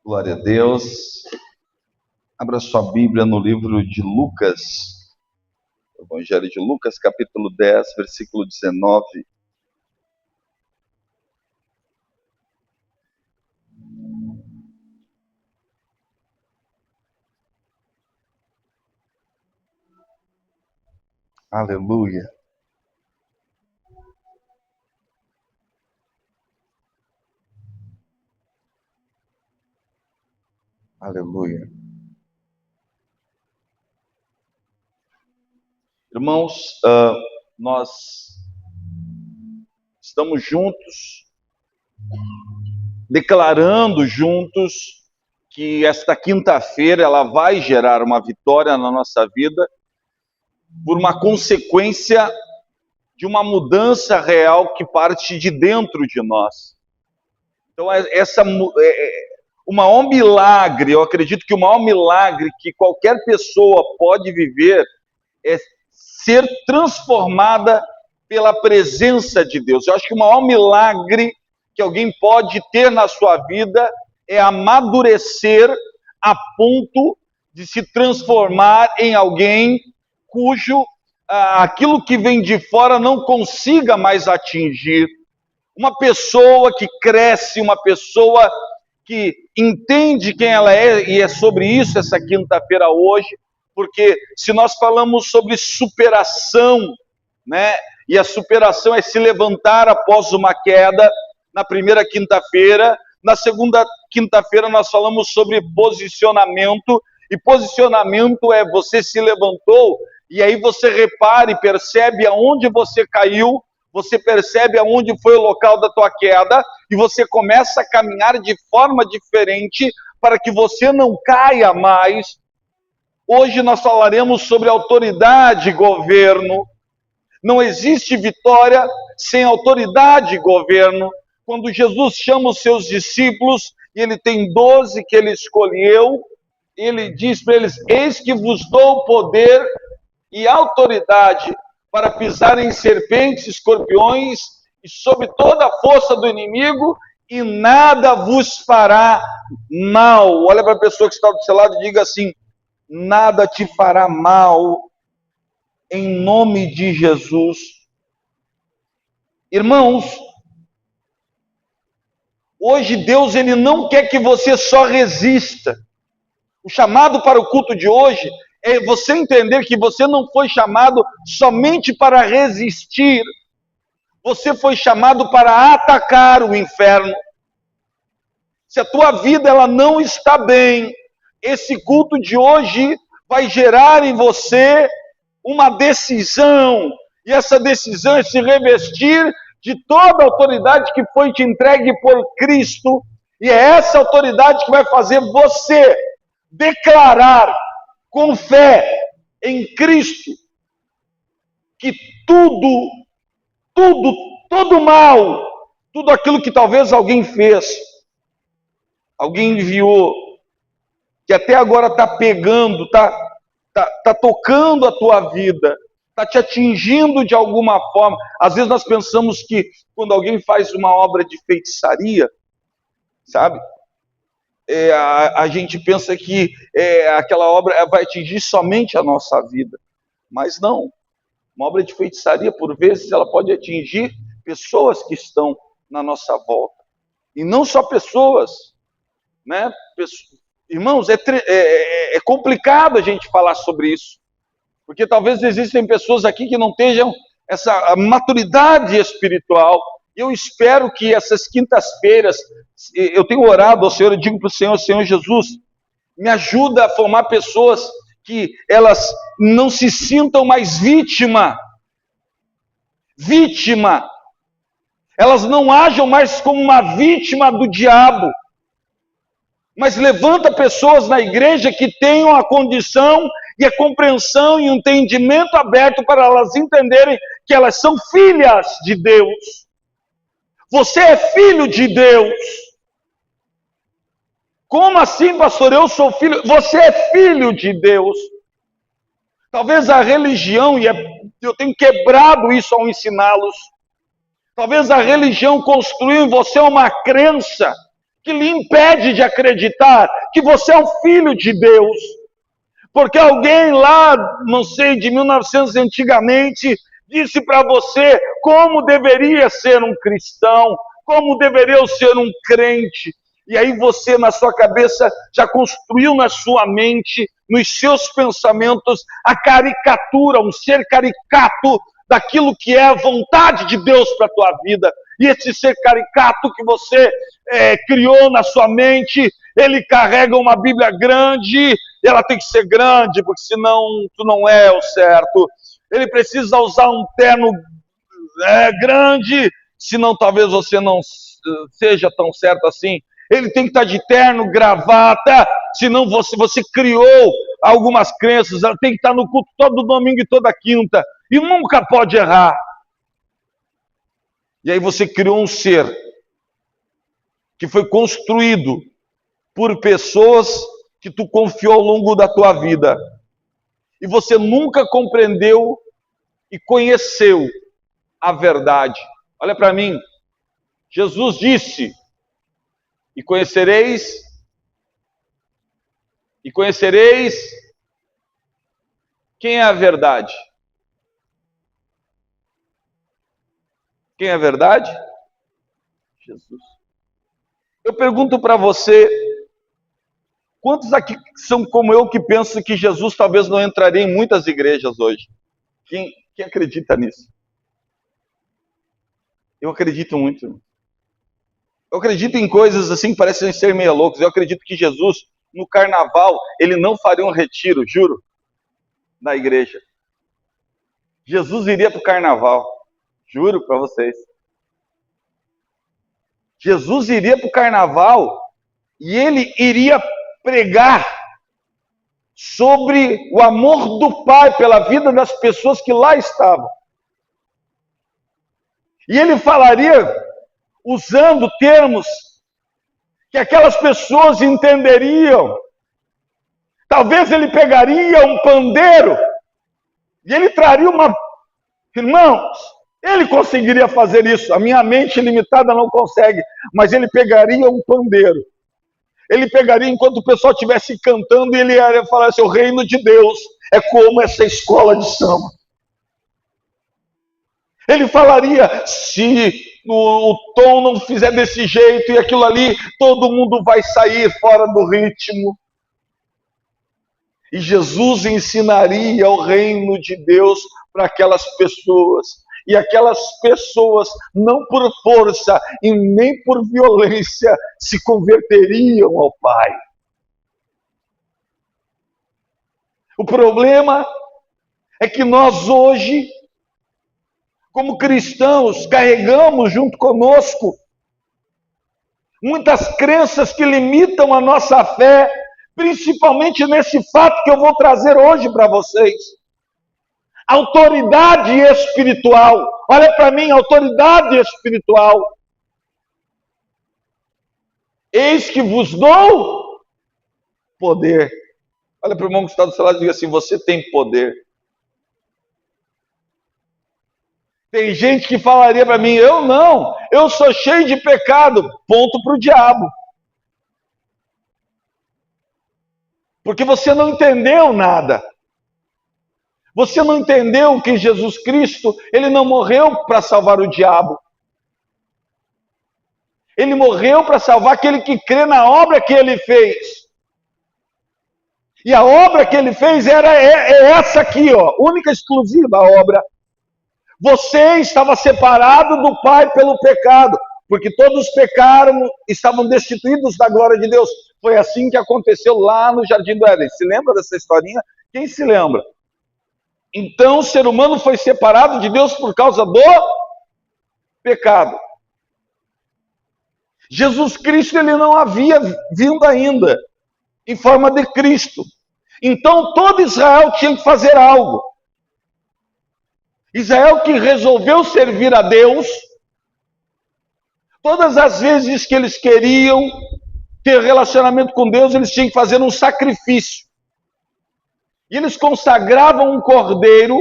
Glória a Deus. Abra sua Bíblia no livro de Lucas, Evangelho de Lucas, capítulo 10, versículo 19. Aleluia. Aleluia. Irmãos, nós estamos juntos, declarando juntos que esta quinta-feira ela vai gerar uma vitória na nossa vida por uma consequência de uma mudança real que parte de dentro de nós. Então, o maior milagre, eu acredito que o maior milagre que qualquer pessoa pode viver é ser transformada pela presença de Deus. Eu acho que o maior milagre que alguém pode ter na sua vida é amadurecer a ponto de se transformar em alguém cujo aquilo que vem de fora não consiga mais atingir. Uma pessoa que cresce, uma pessoa que entende quem ela é, e é sobre isso essa quinta-feira hoje, porque se nós falamos sobre superação, né, e a superação é se levantar após uma queda, na primeira quinta-feira, na segunda quinta-feira nós falamos sobre posicionamento, e posicionamento é você se levantou, e aí você repara e percebe aonde você caiu, você percebe aonde foi o local da tua queda, e você começa a caminhar de forma diferente para que você não caia mais. Hoje nós falaremos sobre autoridade e governo. Não existe vitória sem autoridade e governo. Quando Jesus chama os seus discípulos, e ele tem 12 que ele escolheu, ele diz para eles: eis que vos dou poder e autoridade para pisar em serpentes, escorpiões e sobre toda a força do inimigo, e nada vos fará mal. Olha para a pessoa que está do seu lado e diga assim: nada te fará mal, em nome de Jesus. Irmãos, hoje Deus ele não quer que você só resista. O chamado para o culto de hoje é você entender que você não foi chamado somente para resistir, você foi chamado para atacar o inferno. Se a tua vida ela não está bem, esse culto de hoje vai gerar em você uma decisão, e essa decisão é se revestir de toda a autoridade que foi te entregue por Cristo, e é essa autoridade que vai fazer você declarar com fé em Cristo que todo mal, tudo aquilo que talvez alguém fez, alguém enviou, que até agora está pegando, está tocando a tua vida, está te atingindo de alguma forma. Às vezes nós pensamos que quando alguém faz uma obra de feitiçaria, sabe? A gente pensa que aquela obra vai atingir somente a nossa vida. Mas não. Uma obra de feitiçaria, por vezes, ela pode atingir pessoas que estão na nossa volta. E não só pessoas, né? Irmãos, é complicado a gente falar sobre isso. Porque talvez existem pessoas aqui que não tenham essa maturidade espiritual. Eu espero que essas quintas-feiras, eu tenho orado ao Senhor, eu digo para o Senhor: Senhor Jesus, me ajuda a formar pessoas que elas não se sintam mais vítima. Elas não ajam mais como uma vítima do diabo. Mas levanta pessoas na igreja que tenham a condição e a compreensão e o entendimento aberto para elas entenderem que elas são filhas de Deus. Você é filho de Deus. Como assim, pastor? Eu sou filho. Você é filho de Deus. Talvez a religião, e eu tenho quebrado isso ao ensiná-los, talvez a religião construiu em você uma crença que lhe impede de acreditar que você é um filho de Deus. Porque alguém lá, não sei, de 1900 antigamente, disse para você como deveria ser um cristão, como deveria ser um crente. E aí você, na sua cabeça, já construiu na sua mente, nos seus pensamentos, a caricatura, um ser caricato daquilo que é a vontade de Deus para a tua vida. E esse ser caricato que você criou na sua mente, ele carrega uma Bíblia grande, ela tem que ser grande, porque senão tu não é o certo. Ele precisa usar um terno grande, senão talvez você não seja tão certo assim. Ele tem que estar de terno, gravata, senão você criou algumas crenças. Ela tem que estar no culto todo domingo e toda quinta, e nunca pode errar. E aí você criou um ser que foi construído por pessoas que tu confiou ao longo da tua vida. E você nunca compreendeu e conheceu a verdade. Olha para mim. Jesus disse: e conhecereis quem é a verdade. Quem é a verdade? Jesus. Eu pergunto para você, quantos aqui são como eu que pensam que Jesus talvez não entraria em muitas igrejas hoje? Quem acredita nisso? Eu acredito muito. Eu acredito em coisas assim que parecem ser meio loucas. Eu acredito que Jesus, no carnaval, ele não faria um retiro, juro, na igreja. Jesus iria para o carnaval, juro para vocês. Jesus iria para o carnaval e ele iria pregar sobre o amor do Pai pela vida das pessoas que lá estavam. E ele falaria usando termos que aquelas pessoas entenderiam. Talvez ele pegaria um pandeiro e ele traria uma... Irmãos, ele conseguiria fazer isso. A minha mente limitada não consegue. Mas ele pegaria um pandeiro. Ele pegaria enquanto o pessoal estivesse cantando e ele ia falar assim: o reino de Deus é como essa escola de samba. Ele falaria: se o tom não fizer desse jeito e aquilo ali, todo mundo vai sair fora do ritmo. E Jesus ensinaria o reino de Deus para aquelas pessoas. E aquelas pessoas, não por força e nem por violência, se converteriam ao Pai. O problema é que nós hoje, como cristãos, carregamos junto conosco muitas crenças que limitam a nossa fé, principalmente nesse fato que eu vou trazer hoje para vocês. Autoridade espiritual. Olha para mim, autoridade espiritual. Eis que vos dou poder. Olha para o irmão que está do seu lado e diga assim: você tem poder. Tem gente que falaria para mim: eu não, eu sou cheio de pecado. Ponto para o diabo. Porque você não entendeu nada. Você não entendeu que Jesus Cristo, ele não morreu para salvar o diabo. Ele morreu para salvar aquele que crê na obra que ele fez. E a obra que ele fez é essa aqui, ó, única e exclusiva obra. Você estava separado do Pai pelo pecado, porque todos pecaram, estavam destituídos da glória de Deus. Foi assim que aconteceu lá no Jardim do Éden. Se lembra dessa historinha? Quem se lembra? Então o ser humano foi separado de Deus por causa do pecado. Jesus Cristo, ele não havia vindo ainda em forma de Cristo. Então todo Israel tinha que fazer algo. Israel que resolveu servir a Deus, todas as vezes que eles queriam ter relacionamento com Deus, eles tinham que fazer um sacrifício. E eles consagravam um cordeiro,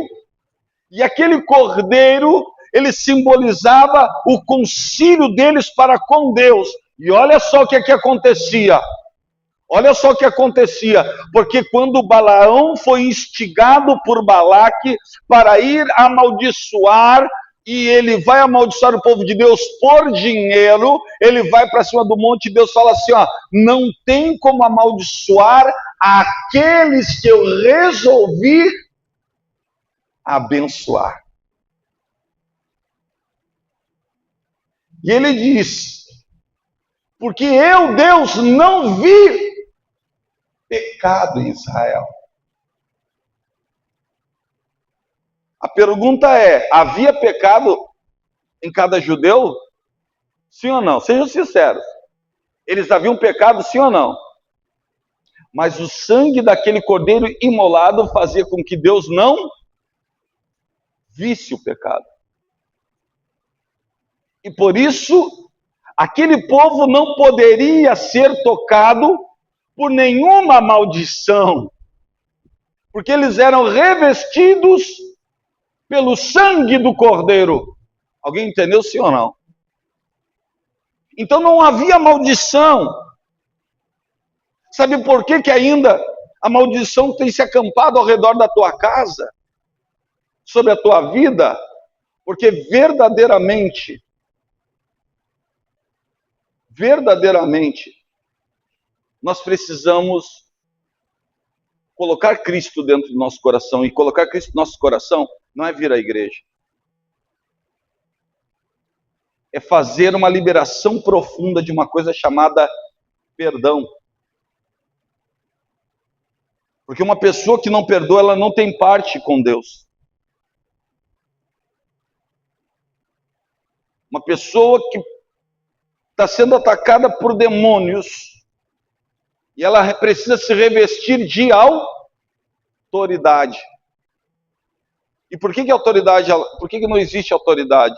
e aquele cordeiro, ele simbolizava o concílio deles para com Deus. E olha só o que acontecia. Olha só o que acontecia, porque quando Balaão foi instigado por Balaque para ir amaldiçoar, e ele vai amaldiçoar o povo de Deus por dinheiro, ele vai para cima do monte e Deus fala assim, ó, não tem como amaldiçoar aqueles que eu resolvi abençoar. E ele diz, porque eu, Deus, não vi pecado em Israel. A pergunta é, havia pecado em cada judeu? Sim ou não? Sejam sinceros. Eles haviam pecado, sim ou não? Mas o sangue daquele cordeiro imolado fazia com que Deus não visse o pecado. E por isso, aquele povo não poderia ser tocado por nenhuma maldição, porque eles eram revestidos pelo sangue do Cordeiro. Alguém entendeu, sim ou não? Então não havia maldição. Sabe por que ainda a maldição tem se acampado ao redor da tua casa, sobre a tua vida? Porque verdadeiramente, nós precisamos colocar Cristo dentro do nosso coração. E colocar Cristo no nosso coração não é vir à igreja. É fazer uma liberação profunda de uma coisa chamada perdão. Porque uma pessoa que não perdoa, ela não tem parte com Deus. Uma pessoa que está sendo atacada por demônios, e ela precisa se revestir de autoridade. E por que autoridade? Por que não existe autoridade?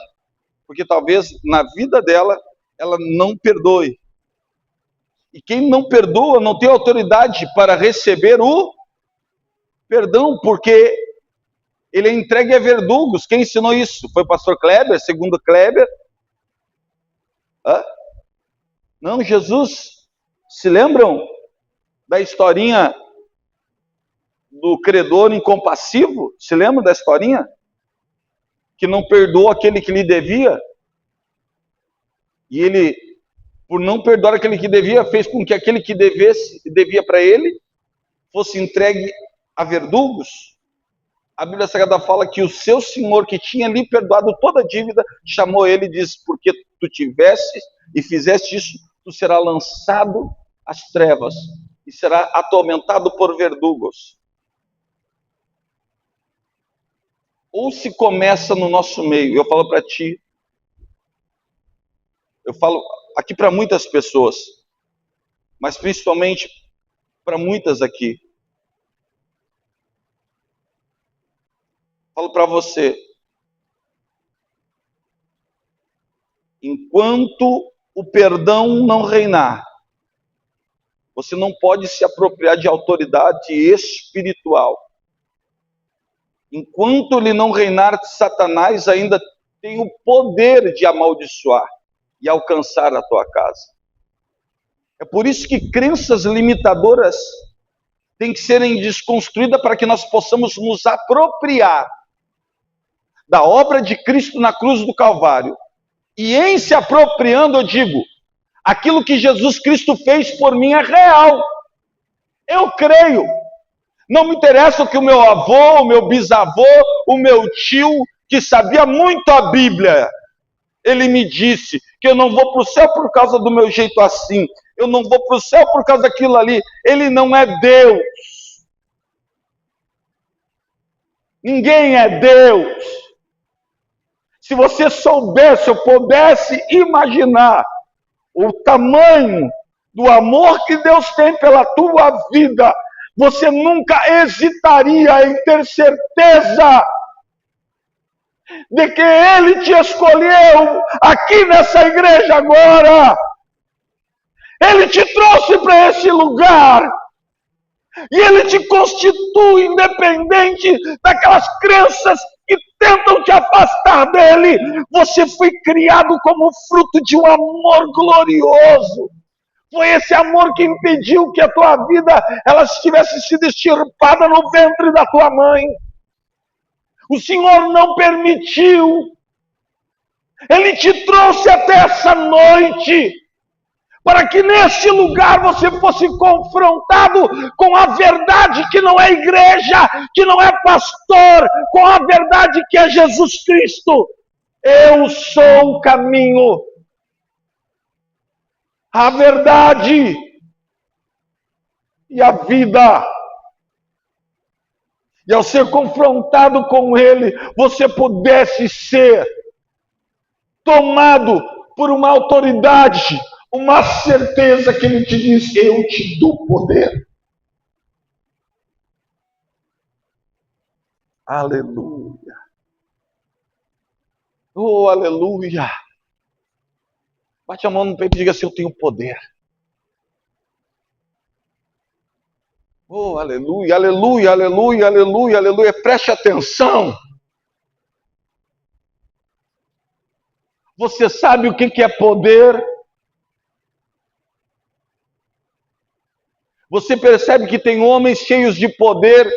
Porque talvez na vida dela, ela não perdoe. E quem não perdoa não tem autoridade para receber o perdão, porque ele é entregue a verdugos. Quem ensinou isso? Foi o pastor Kleber, segundo Kleber. Não, Jesus. Se lembram da historinha do credor incompassivo? Se lembram da historinha? Que não perdoou aquele que lhe devia. E ele, por não perdoar aquele que devia, fez com que aquele que devia para ele, fosse entregue a verdugos. A Bíblia Sagrada fala que o seu senhor, que tinha lhe perdoado toda a dívida, chamou ele e disse, porque tu tiveste e fizeste isso, tu serás lançado às trevas e será atormentado por verdugos. Ou se começa no nosso meio, eu falo para ti, eu falo aqui para muitas pessoas, mas principalmente para muitas aqui. Falo para você, enquanto o perdão não reinar, você não pode se apropriar de autoridade espiritual. Enquanto ele não reinar, Satanás ainda tem o poder de amaldiçoar e alcançar a tua casa. É por isso que crenças limitadoras têm que serem desconstruídas para que nós possamos nos apropriar da obra de Cristo na cruz do Calvário. E em se apropriando, eu digo, aquilo que Jesus Cristo fez por mim é real. Eu creio. Não me interessa o que o meu avô, o meu bisavô, o meu tio, que sabia muito a Bíblia, ele me disse que eu não vou para o céu por causa do meu jeito assim. Eu não vou para o céu por causa daquilo ali. Ele não é Deus. Ninguém é Deus. Se você soubesse, eu pudesse imaginar o tamanho do amor que Deus tem pela tua vida, você nunca hesitaria em ter certeza de que Ele te escolheu aqui nessa igreja agora. Ele te trouxe para esse lugar. E Ele te constitui independente daquelas crenças que tentam te afastar dele. Você foi criado como fruto de um amor glorioso. Foi esse amor que impediu que a tua vida ela tivesse sido extirpada no ventre da tua mãe. O Senhor não permitiu. Ele te trouxe até essa noite para que neste lugar você fosse confrontado com a verdade que não é igreja, que não é pastor, com a verdade que é Jesus Cristo. Eu sou o caminho, a verdade e a vida. E ao ser confrontado com Ele, você pudesse ser tomado por uma autoridade, uma certeza que Ele te diz: eu te dou poder. Aleluia. Oh, aleluia. Bate a mão no peito e diga assim: eu tenho poder. Oh, aleluia, aleluia, aleluia, aleluia, aleluia. Preste atenção. Você sabe o que é poder? Você percebe que tem homens cheios de poder,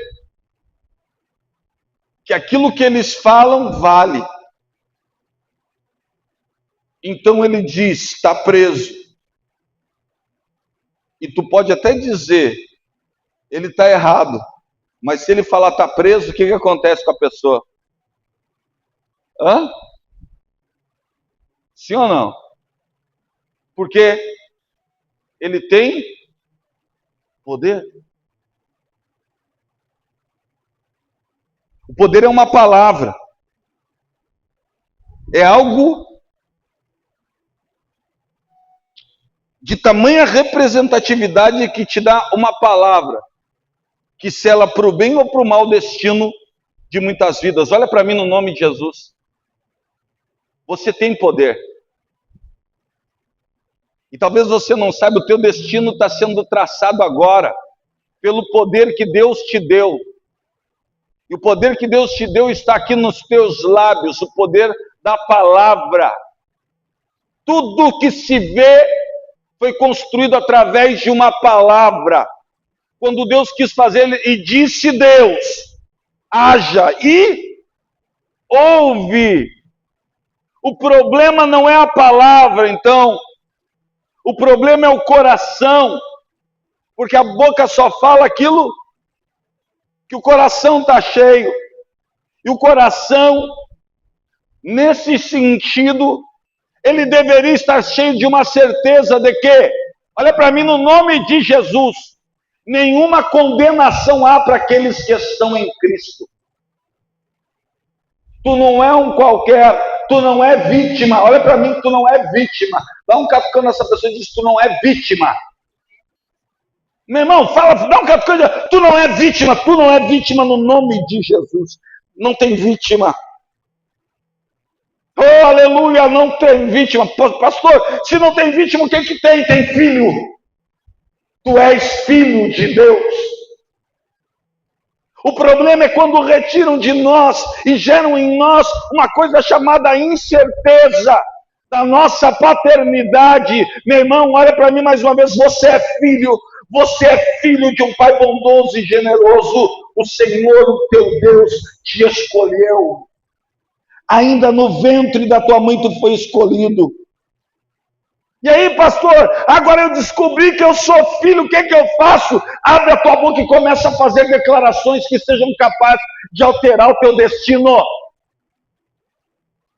que aquilo que eles falam vale. Então ele diz: está preso. E tu pode até dizer, ele está errado. Mas se ele falar está preso, o que acontece com a pessoa? Hã? Sim ou não? Porque ele tem poder. O poder é uma palavra. É algo de tamanha representatividade que te dá uma palavra que sela para o bem ou para o mal destino de muitas vidas. Olha para mim no nome de Jesus. Você tem poder. E talvez você não saiba, o teu destino está sendo traçado agora pelo poder que Deus te deu. E o poder que Deus te deu está aqui nos teus lábios, o poder da palavra. Tudo que se vê foi construído através de uma palavra. Quando Deus quis fazer, e disse Deus: haja, e ouve. O problema não é a palavra, então. O problema é o coração. Porque a boca só fala aquilo que o coração está cheio. E o coração, nesse sentido, ele deveria estar cheio de uma certeza de que, olha para mim no nome de Jesus, nenhuma condenação há para aqueles que estão em Cristo. Tu não é um qualquer, tu não é vítima. Olha para mim, tu não é vítima. Dá um catucão nessa pessoa e diz: tu não é vítima. Meu irmão, fala, dá um catucão e diz: tu não é vítima no nome de Jesus. Não tem vítima. Oh, aleluia, não tem vítima. Pastor, se não tem vítima, o que tem? Tem filho. Tu és filho de Deus. O problema é quando retiram de nós e geram em nós uma coisa chamada incerteza da nossa paternidade. Meu irmão, olha para mim mais uma vez, você é filho de um Pai bondoso e generoso. O Senhor, o teu Deus, te escolheu. Ainda no ventre da tua mãe tu foi escolhido. E aí, pastor, agora eu descobri que eu sou filho, o que eu faço? Abre a tua boca e começa a fazer declarações que sejam capazes de alterar o teu destino.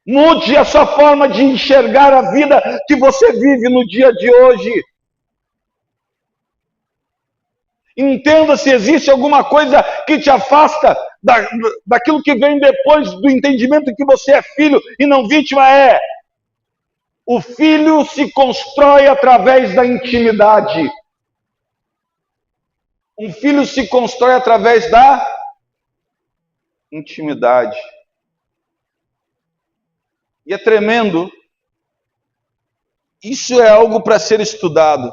Mude a sua forma de enxergar a vida que você vive no dia de hoje. Entenda se existe alguma coisa que te afasta daquilo que vem depois do entendimento que você é filho e não vítima. O filho se constrói através da intimidade. Um filho se constrói através da intimidade. E é tremendo. Isso é algo para ser estudado.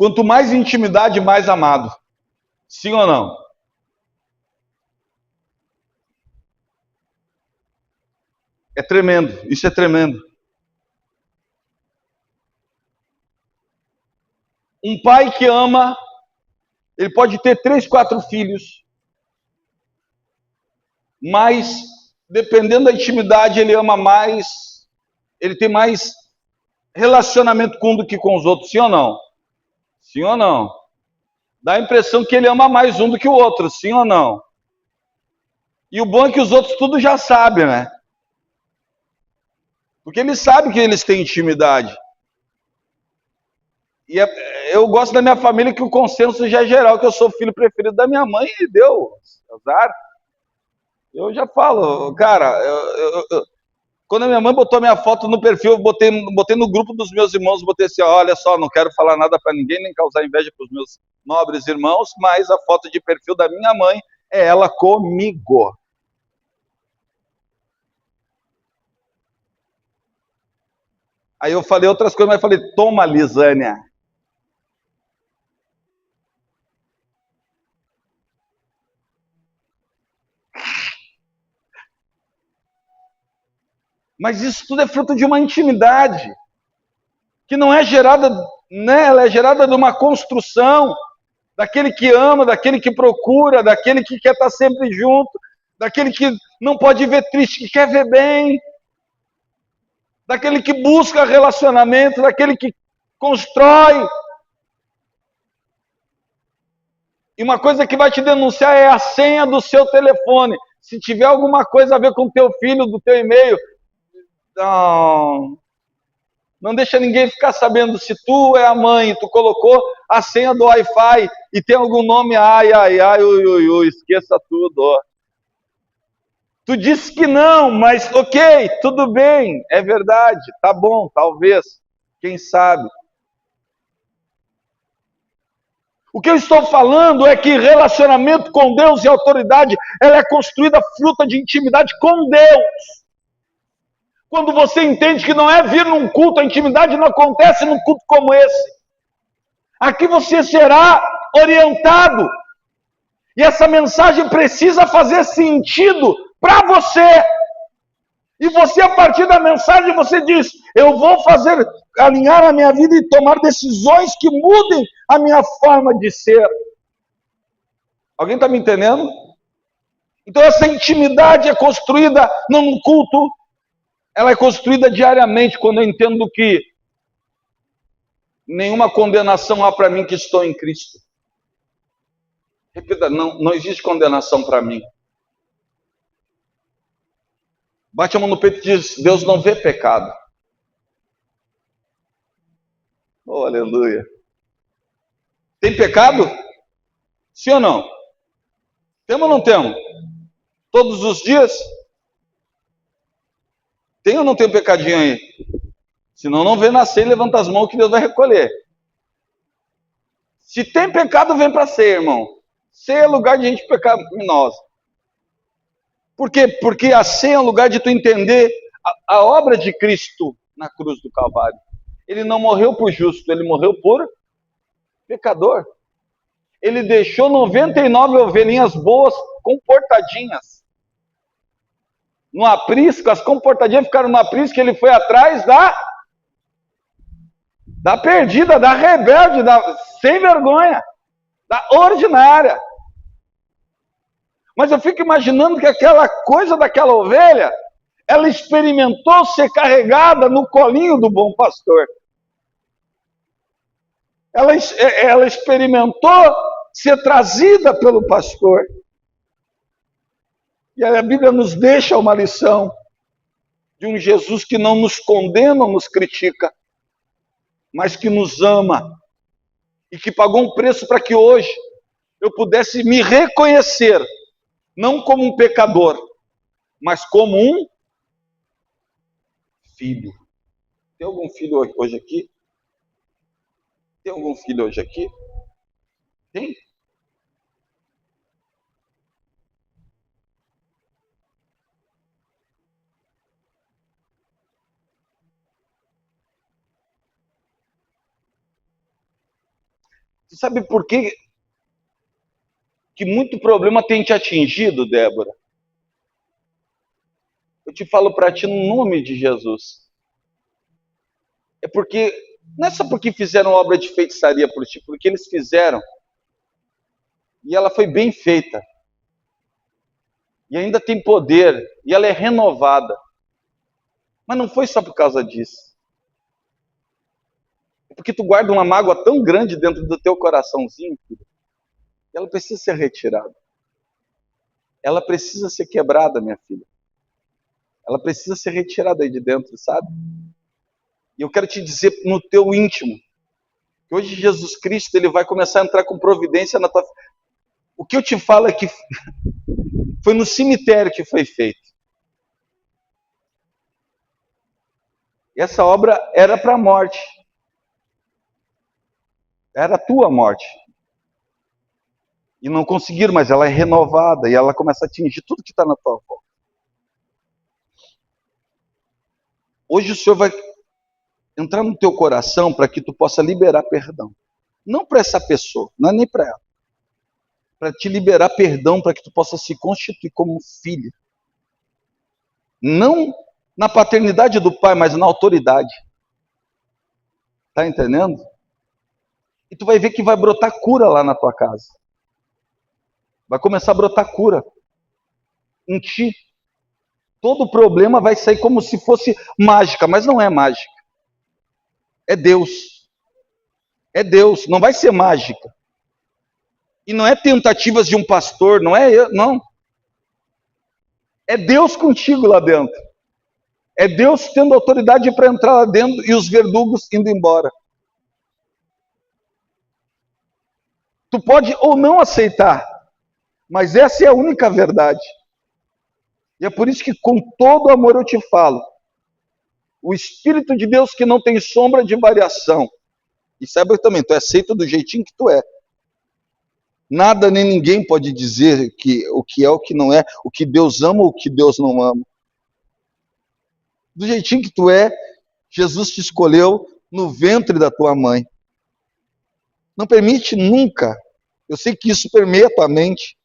Quanto mais intimidade, mais amado. Sim ou não? É tremendo, isso é tremendo. Um pai que ama, ele pode ter 3, 4 filhos, mas dependendo da intimidade, ele ama mais, ele tem mais relacionamento com um do que com os outros, sim ou não? Sim ou não? Dá a impressão que ele ama mais um do que o outro, sim ou não? E o bom é que os outros tudo já sabem, né? Porque eles sabem que eles têm intimidade. E eu gosto da minha família que o consenso já é geral, que eu sou o filho preferido da minha mãe e deu azar. Eu já falo, cara, quando a minha mãe botou minha foto no perfil, eu botei no grupo dos meus irmãos, botei assim, olha só, não quero falar nada para ninguém, nem causar inveja para os meus nobres irmãos, mas a foto de perfil da minha mãe é ela comigo. Aí eu falei outras coisas, mas falei, toma, Lisânia. Mas isso tudo é fruto de uma intimidade, que não é gerada, né? Ela é gerada de uma construção, daquele que ama, daquele que procura, daquele que quer estar sempre junto, daquele que não pode ver triste, que quer ver bem, daquele que busca relacionamento, daquele que constrói. E uma coisa que vai te denunciar é a senha do seu telefone. Se tiver alguma coisa a ver com o teu filho, do teu e-mail, não deixa ninguém ficar sabendo. Se tu é a mãe e tu colocou a senha do Wi-Fi e tem algum nome, ai, ai, ai, ui, ui, ui, esqueça tudo. Ó. Tu disse que não, mas ok, tudo bem, é verdade, tá bom, talvez, quem sabe. O que eu estou falando é que relacionamento com Deus e autoridade, ela é construída fruta de intimidade com Deus. Quando você entende que não é vir num culto, a intimidade não acontece num culto como esse. Aqui você será orientado. E essa mensagem precisa fazer sentido para você. E você, a partir da mensagem, você diz, eu vou fazer, alinhar a minha vida e tomar decisões que mudem a minha forma de ser. Alguém está me entendendo? Então essa intimidade é construída não num culto, ela é construída diariamente, quando eu entendo que nenhuma condenação há para mim que estou em Cristo. Repita, não existe condenação para mim. Bate a mão no peito e diz, Deus não vê pecado. Oh, aleluia. Tem pecado? Sim ou não? Temos ou não temos? Todos os dias? Tem ou não tem um pecadinho aí? Senão não vê nascer e levanta as mãos que Deus vai recolher. Se tem pecado, vem para ser, irmão. Ser é lugar de gente pecaminosa. Por quê? Porque a ceia é um lugar de tu entender a obra de Cristo na cruz do Calvário. Ele não morreu por justo, ele morreu por pecador. Ele deixou 99 ovelhinhas boas, comportadinhas. No aprisco, as comportadinhas ficaram no aprisco, ele foi atrás da perdida, da rebelde, da sem vergonha, da ordinária. Mas eu fico imaginando que aquela coisa daquela ovelha, ela experimentou ser carregada no colinho do bom pastor. Ela experimentou ser trazida pelo pastor. E a Bíblia nos deixa uma lição de um Jesus que não nos condena ou nos critica, mas que nos ama e que pagou um preço para que hoje eu pudesse me reconhecer, não como um pecador, mas como um filho. Tem algum filho hoje aqui? Tem algum filho hoje aqui? Tem? Você sabe por que muito problema tem te atingido, Débora? Eu te falo para ti no nome de Jesus. É porque, não é só porque fizeram obra de feitiçaria por ti, porque eles fizeram. E ela foi bem feita. E ainda tem poder. E ela é renovada. Mas não foi só por causa disso. É porque tu guarda uma mágoa tão grande dentro do teu coraçãozinho, filho. E ela precisa ser retirada. Ela precisa ser quebrada, minha filha. Ela precisa ser retirada aí de dentro, sabe? E eu quero te dizer no teu íntimo, que hoje Jesus Cristo ele vai começar a entrar com providência na tua... O que eu te falo é que foi no cemitério que foi feito. E essa obra era para a morte. Era a tua morte. E não conseguiram, mas ela é renovada e ela começa a atingir tudo que está na tua volta. Hoje o Senhor vai entrar no teu coração para que tu possa liberar perdão. Não para essa pessoa, não é nem para ela. Para te liberar perdão, para que tu possa se constituir como filha. Não na paternidade do pai, mas na autoridade. Tá entendendo? E tu vai ver que vai brotar cura lá na tua casa. Vai começar a brotar cura em ti. Todo problema vai sair como se fosse mágica, mas não é mágica. É Deus. É Deus, não vai ser mágica. E não é tentativas de um pastor, não é eu, não. É Deus contigo lá dentro. É Deus tendo autoridade para entrar lá dentro e os verdugos indo embora. Tu pode ou não aceitar, mas essa é a única verdade. E é por isso que com todo amor eu te falo, o Espírito de Deus que não tem sombra de variação, e saiba também, tu é aceito do jeitinho que tu é. Nada nem ninguém pode dizer que o que é, o que não é, o que Deus ama ou o que Deus não ama. Do jeitinho que tu é, Jesus te escolheu no ventre da tua mãe. Não permite nunca. Eu sei que isso permeia a tua mente.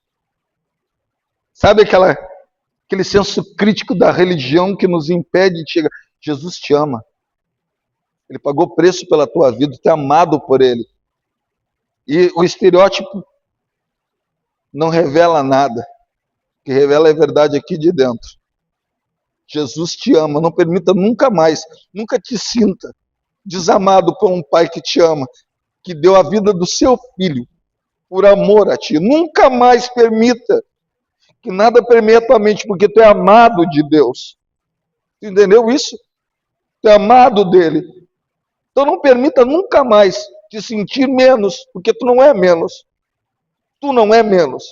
Sabe aquele senso crítico da religião que nos impede de chegar. Jesus te ama. Ele pagou preço pela tua vida, tu é amado por ele. E o estereótipo não revela nada. O que revela é a verdade aqui de dentro. Jesus te ama, não permita nunca mais, nunca te sinta desamado por um pai que te ama, que deu a vida do seu filho por amor a ti. Nunca mais permita que nada permeie a tua mente, porque tu é amado de Deus. Tu entendeu isso? Tu é amado dele. Então não permita nunca mais te sentir menos, porque tu não é menos. Tu não é menos.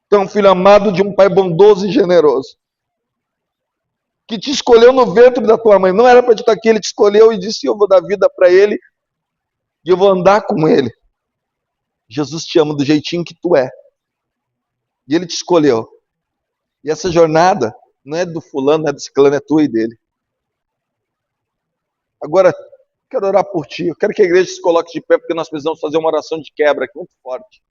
Tu é um filho amado de um pai bondoso e generoso, que te escolheu no ventre da tua mãe. Não era para te estar aqui, ele te escolheu e disse, eu vou dar vida para ele e eu vou andar com ele. Jesus te ama do jeitinho que tu é. E ele te escolheu. E essa jornada não é do fulano, não é do ciclano, é tua e dele. Agora, quero orar por ti. Eu quero que a igreja se coloque de pé, porque nós precisamos fazer uma oração de quebra aqui, muito forte.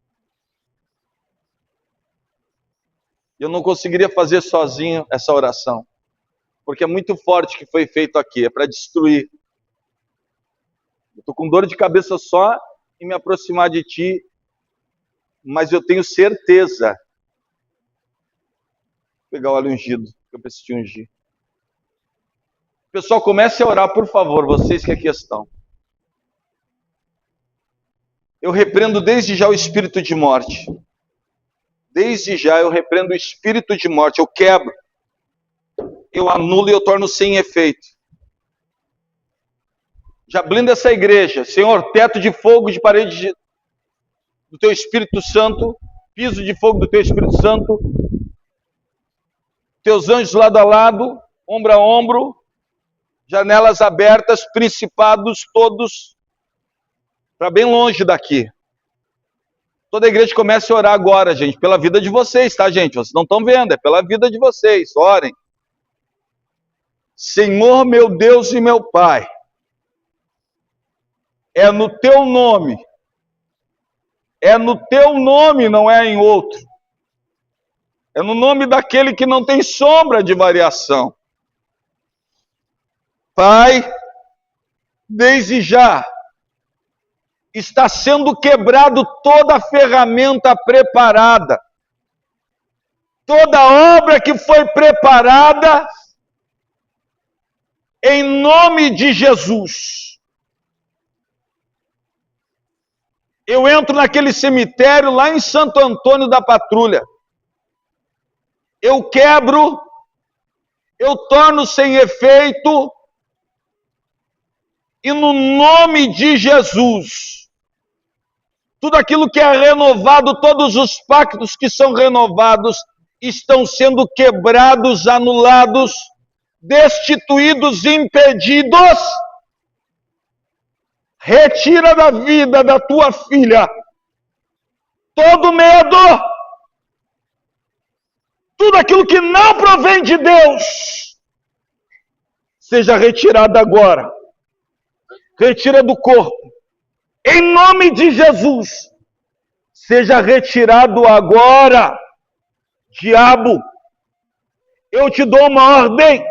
Eu não conseguiria fazer sozinho essa oração, porque é muito forte o que foi feito aqui, é para destruir. Eu estou com dor de cabeça só em me aproximar de ti, mas eu tenho certeza. Vou pegar o óleo ungido, que eu preciso te ungir. Pessoal, comece a orar, por favor, vocês que aqui estão. Eu repreendo desde já o espírito de morte. Desde já eu repreendo o espírito de morte, eu quebro, eu anulo e eu torno sem efeito. Já blinda essa igreja, Senhor, teto de fogo de parede do teu Espírito Santo, piso de fogo do teu Espírito Santo, teus anjos lado a lado, ombro a ombro, janelas abertas, principados todos, para bem longe daqui. Toda a igreja comece a orar agora, gente, pela vida de vocês, tá, gente? Vocês não estão vendo, é pela vida de vocês, orem. Senhor, meu Deus e meu Pai, é no teu nome É no teu nome, não é em outro. É no nome daquele que não tem sombra de variação. Pai, desde já está sendo quebrado toda a ferramenta preparada. Toda obra que foi preparada em nome de Jesus. Eu entro naquele cemitério lá em Santo Antônio da Patrulha. Eu quebro, eu torno sem efeito, e no nome de Jesus, tudo aquilo que é renovado, todos os pactos que são renovados, estão sendo quebrados, anulados, destituídos, impedidos. Retira da vida da tua filha todo medo, tudo aquilo que não provém de Deus, seja retirado agora. Retira do corpo, em nome de Jesus, seja retirado agora. Diabo, eu te dou uma ordem,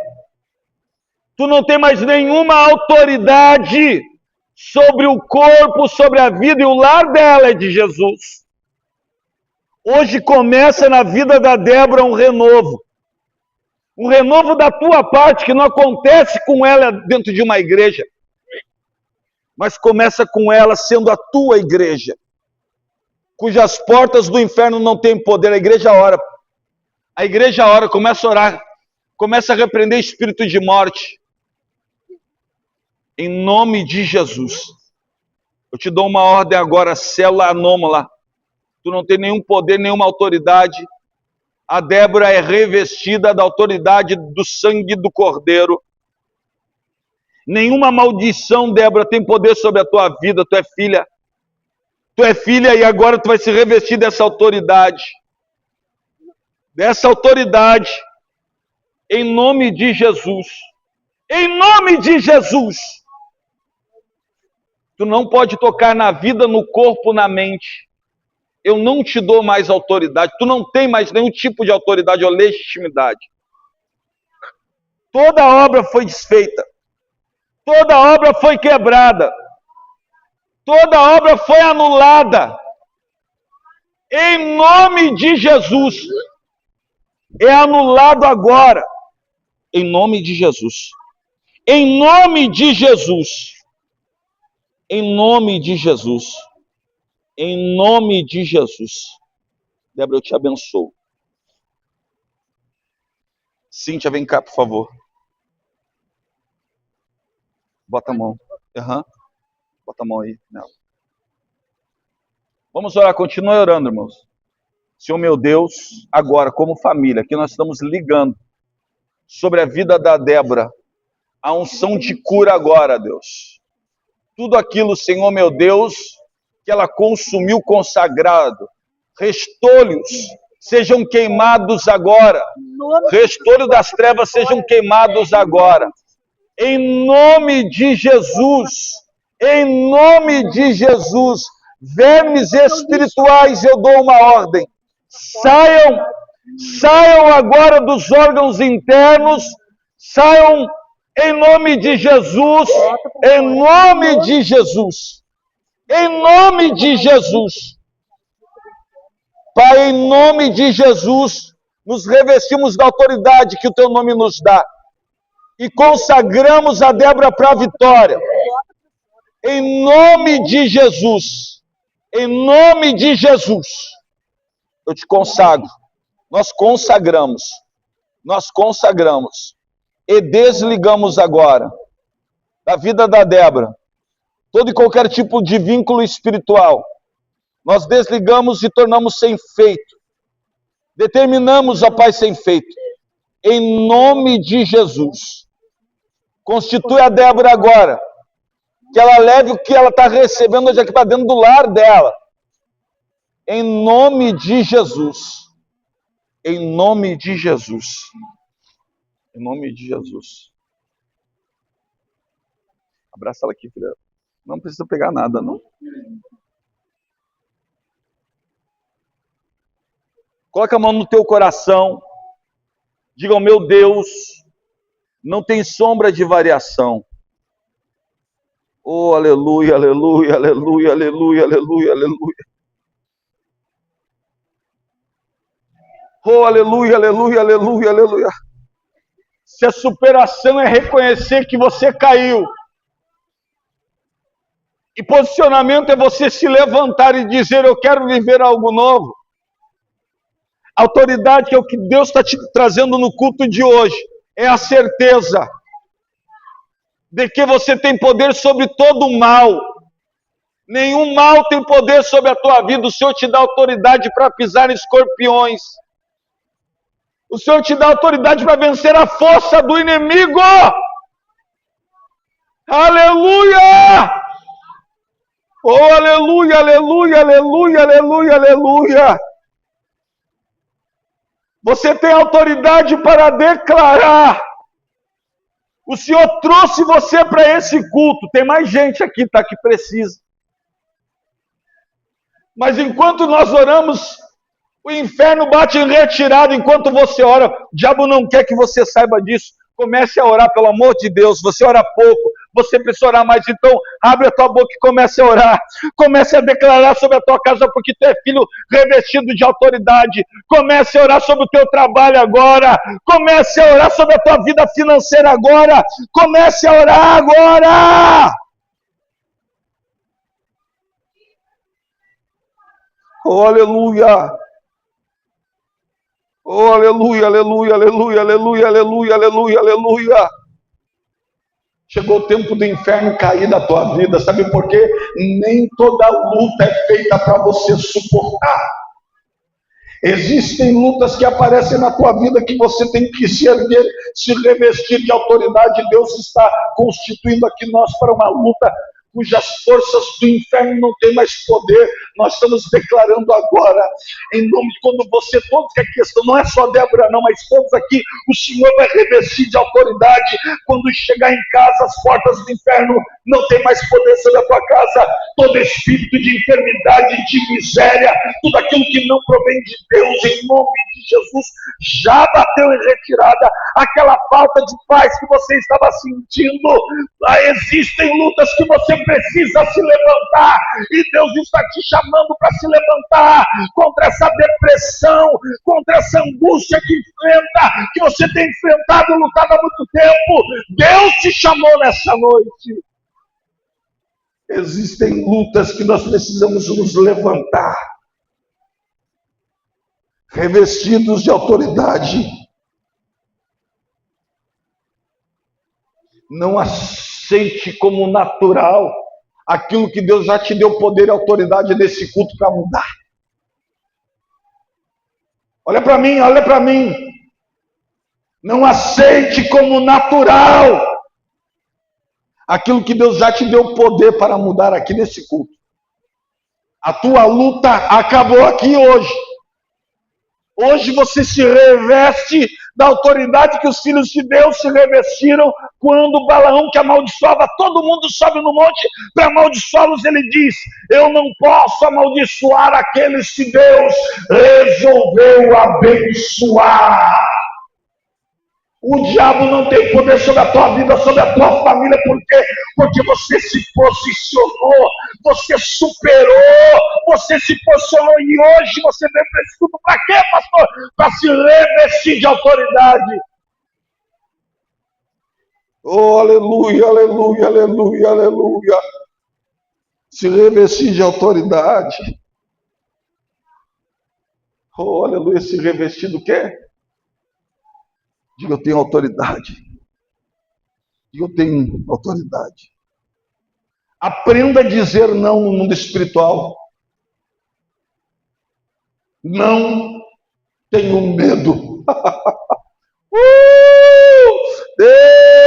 tu não tem mais nenhuma autoridade sobre o corpo, sobre a vida, e o lar dela é de Jesus. Hoje começa na vida da Débora um renovo da tua parte, que não acontece com ela dentro de uma igreja, mas começa com ela sendo a tua igreja, cujas portas do inferno não têm poder. A igreja ora, começa a orar, começa a repreender espírito de morte, em nome de Jesus. Eu te dou uma ordem agora, célula anômala, tu não tem nenhum poder, nenhuma autoridade. A Débora é revestida da autoridade do sangue do Cordeiro. Nenhuma maldição, Débora, tem poder sobre a tua vida. Tu é filha. Tu é filha e agora tu vai se revestir dessa autoridade. Dessa autoridade. Em nome de Jesus. Em nome de Jesus. Tu não pode tocar na vida, no corpo, na mente. Eu não te dou mais autoridade. Tu não tem mais nenhum tipo de autoridade ou legitimidade. Toda obra foi desfeita. Toda obra foi quebrada. Toda obra foi anulada. Em nome de Jesus. É anulado agora. Em nome de Jesus. Em nome de Jesus. Em nome de Jesus. Em nome de Jesus. Débora, eu te abençoo. Cíntia, vem cá, por favor. Bota a mão. Uhum. Bota a mão aí nela. Vamos orar, continue orando, irmãos. Senhor meu Deus, agora, como família, que nós estamos ligando sobre a vida da Débora, a unção de cura agora, Deus. Tudo aquilo, Senhor meu Deus, que ela consumiu consagrado, restolhos sejam queimados agora. Restolho das trevas sejam queimados agora. Em nome de Jesus. Em nome de Jesus. Vermes espirituais, eu dou uma ordem. Saiam agora dos órgãos internos. Saiam em nome de Jesus. Em nome de Jesus. Em nome de Jesus. Pai, em nome de Jesus, nos revestimos da autoridade que o teu nome nos dá. E consagramos a Débora para a vitória. Em nome de Jesus. Em nome de Jesus. Eu te consagro. Nós consagramos. Nós consagramos. E desligamos agora da vida da Débora todo e qualquer tipo de vínculo espiritual. Nós desligamos e tornamos sem feito. Determinamos, ó Pai, sem feito. Em nome de Jesus. Constitui a Débora agora. Que ela leve o que ela está recebendo hoje aqui para dentro do lar dela. Em nome de Jesus. Em nome de Jesus. Em nome de Jesus. Abraça ela aqui, filha. Não precisa pegar nada, não. Coloca a mão no teu coração. Diga: o meu Deus não tem sombra de variação. Oh, aleluia, aleluia, aleluia, aleluia, aleluia, aleluia. Oh, aleluia, aleluia, aleluia, aleluia. Se a superação é reconhecer que você caiu, e posicionamento é você se levantar e dizer: eu quero viver algo novo. Autoridade, que é o que Deus está te trazendo no culto de hoje, é a certeza de que você tem poder sobre todo o mal. Nenhum mal tem poder sobre a tua vida. O Senhor te dá autoridade para pisar em escorpiões. O Senhor te dá autoridade para vencer a força do inimigo. Aleluia! Oh, aleluia, aleluia, aleluia, aleluia, aleluia. Você tem autoridade para declarar. O Senhor trouxe você para esse culto. Tem mais gente aqui, tá, que precisa. Mas enquanto nós oramos, o inferno bate em retirada. Enquanto você ora, o diabo não quer que você saiba disso. Comece a orar, pelo amor de Deus. Você ora pouco, você precisa orar mais. Então, abre a tua boca e comece a orar. Comece a declarar sobre a tua casa, porque tu é filho revestido de autoridade. Comece a orar sobre o teu trabalho agora. Comece a orar sobre a tua vida financeira agora. Comece a orar agora. Oh, aleluia. Oh, aleluia, aleluia, aleluia, aleluia, aleluia, aleluia, aleluia. Chegou o tempo do inferno cair da tua vida. Sabe por quê? Nem toda luta é feita para você suportar. Existem lutas que aparecem na tua vida que você tem que se erguer, se revestir de autoridade. Deus está constituindo aqui nós para uma luta cujas forças do inferno não têm mais poder. Nós estamos declarando agora, em nome de, quando você, todos que a questão, não é só Débora não, mas todos aqui, o Senhor vai revestir de autoridade. Quando chegar em casa, as portas do inferno não tem mais poder sobre a tua casa. Todo espírito de enfermidade, de miséria, tudo aquilo que não provém de Deus, em nome de Jesus, já bateu em retirada. Aquela falta de paz que você estava sentindo, existem lutas que você precisa se levantar, e Deus está te chamando para se levantar contra essa depressão, contra essa angústia que você tem enfrentado e lutado há muito tempo. Deus te chamou nessa noite. Existem lutas que nós precisamos nos levantar, revestidos de autoridade. Não aceite como natural aquilo que Deus já te deu poder e autoridade nesse culto para mudar. Olha para mim, olha para mim. Não aceite como natural aquilo que Deus já te deu poder para mudar aqui nesse culto. A tua luta acabou aqui hoje. Hoje você se reveste da autoridade que os filhos de Deus se revestiram quando Balaão, que amaldiçoava, todo mundo sobe no monte para amaldiçoá-los. Ele diz: eu não posso amaldiçoar aqueles que Deus resolveu abençoar. O diabo não tem poder sobre a tua vida, sobre a tua família. Por quê? Porque você se posicionou, você superou, você se posicionou, e hoje você vem para esse culto. Para quê, pastor? Para se revestir de autoridade. Oh, aleluia, aleluia, aleluia, aleluia. Se revestir de autoridade. Oh, aleluia, se revestir do quê? Diga: eu tenho autoridade. Diga: eu tenho autoridade. Aprenda a dizer não no mundo espiritual. Não tenho medo. Deus!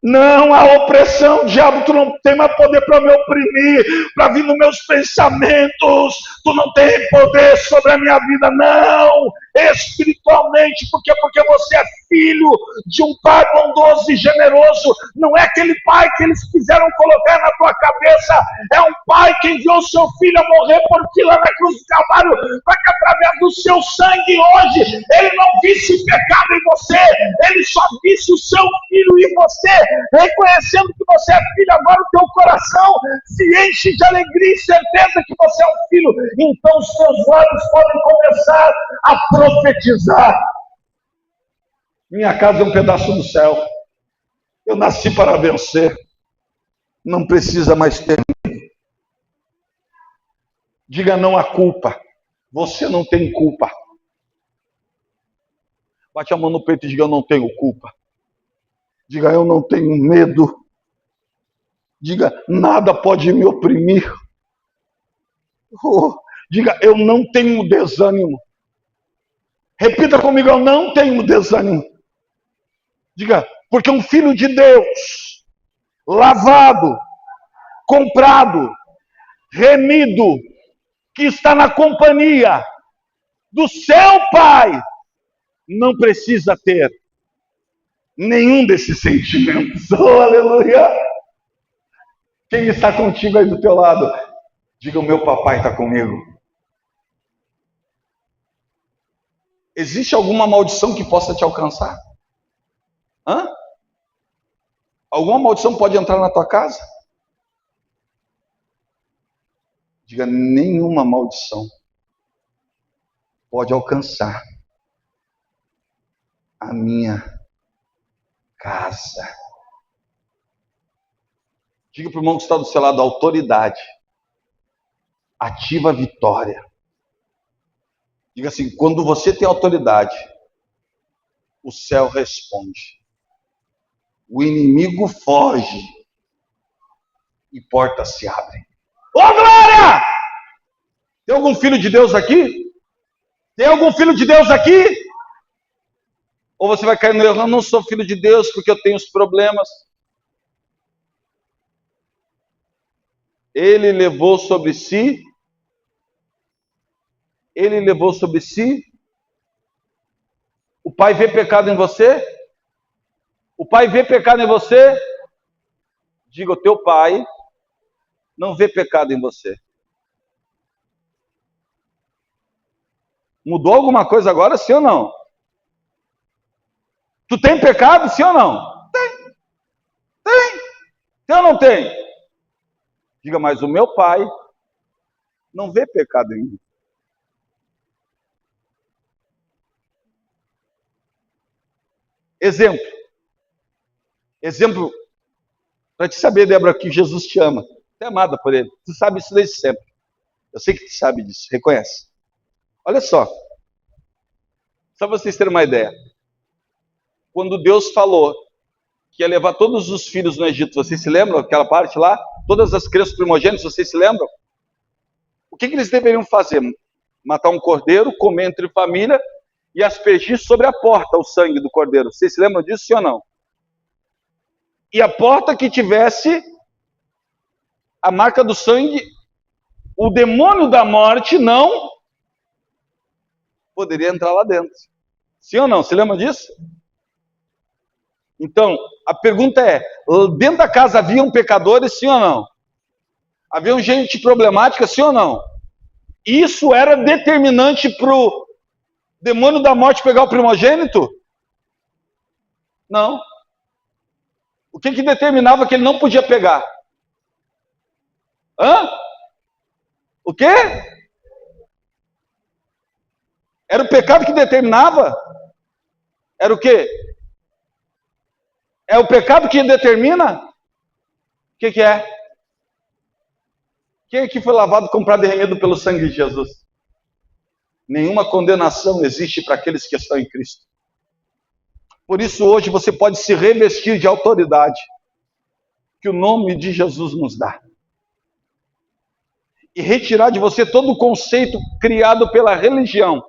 Não há opressão, diabo, tu não tem mais poder para me oprimir, para vir nos meus pensamentos, tu não tem poder sobre a minha vida, não. espiritualmente, porque você é filho de um pai bondoso e generoso. Não é aquele pai que eles quiseram colocar na tua cabeça, é um pai que enviou seu filho a morrer por ti lá na cruz do Calvário, para que através do seu sangue hoje, ele não visse pecado em você, ele só visse o seu filho em você, reconhecendo que você é filho. Agora o teu coração se enche de alegria e certeza que você é um filho, então os teus olhos podem começar a profetizar. Minha casa é um pedaço do céu, eu nasci para vencer, não precisa mais ter medo. Diga não à culpa, você não tem culpa. Bate a mão no peito e diga: eu não tenho culpa. Diga: eu não tenho medo. Diga: nada pode me oprimir. Diga: eu não tenho desânimo. Repita comigo: eu não tenho desânimo. Diga: porque um filho de Deus, lavado, comprado, remido, que está na companhia do seu Pai, não precisa ter nenhum desses sentimentos. Oh, aleluia! Quem está contigo aí do teu lado? Diga: o meu papai está comigo. Existe alguma maldição que possa te alcançar? Hã? Alguma maldição pode entrar na tua casa? Diga: nenhuma maldição pode alcançar a minha casa. Diga para o irmão que está do seu lado: autoridade ativa a vitória. Diga assim: quando você tem autoridade, o céu responde. O inimigo foge e portas se abrem. Ô, glória! Tem algum filho de Deus aqui? Tem algum filho de Deus aqui? Ou você vai cair no erro: eu não sou filho de Deus porque eu tenho os problemas. Ele levou sobre si. Ele levou sobre si. O Pai vê pecado em você? O Pai vê pecado em você? Diga: o teu Pai não vê pecado em você. Mudou alguma coisa agora, sim ou não? Tu tem pecado, sim ou não? Tem. Tem. Tem ou não tem? Diga: mas o meu Pai não vê pecado em mim. Exemplo. Exemplo para te saber, Débora, que Jesus te ama. Você é amada por Ele. Tu sabe isso desde sempre. Eu sei que tu sabe disso, reconhece. Olha só para vocês terem uma ideia. Quando Deus falou que ia levar todos os filhos no Egito, vocês se lembram daquela parte lá? Todas as crianças primogênitas, vocês se lembram? O que eles deveriam fazer? Matar um cordeiro, comer entre família e aspergir sobre a porta o sangue do cordeiro. Vocês se lembram disso, sim ou não? E a porta que tivesse a marca do sangue, o demônio da morte não poderia entrar lá dentro. Sim ou não? Você lembra disso? Então, a pergunta é: dentro da casa haviam pecadores, sim ou não? Havia gente problemática, sim ou não? Isso era determinante para o demônio da morte pegar o primogênito? Não. O que determinava que ele não podia pegar? Hã? O quê? Era o pecado que determinava? Era o quê? É o pecado que determina? O que é? Quem aqui foi lavado, comprado e remido pelo sangue de Jesus? Nenhuma condenação existe para aqueles que estão em Cristo. Por isso hoje você pode se revestir de autoridade que o nome de Jesus nos dá. E retirar de você todo o conceito criado pela religião.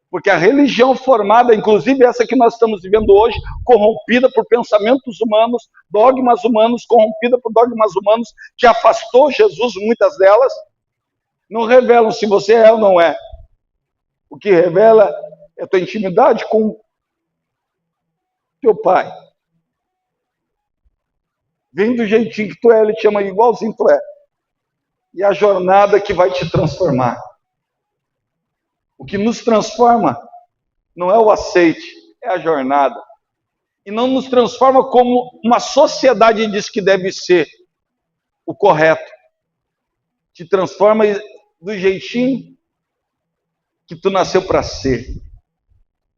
Porque a religião formada, inclusive essa que nós estamos vivendo hoje, corrompida por pensamentos humanos, dogmas humanos, corrompida por dogmas humanos, que afastou Jesus, muitas delas, não revelam se você é ou não é. O que revela É a tua intimidade com teu pai. Vem do jeitinho que tu é, ele te ama igualzinho tu é. E a jornada que vai te transformar. O que nos transforma não é o aceite, é a jornada. E não nos transforma como uma sociedade diz que deve ser o correto. Te transforma do jeitinho que tu nasceu para ser.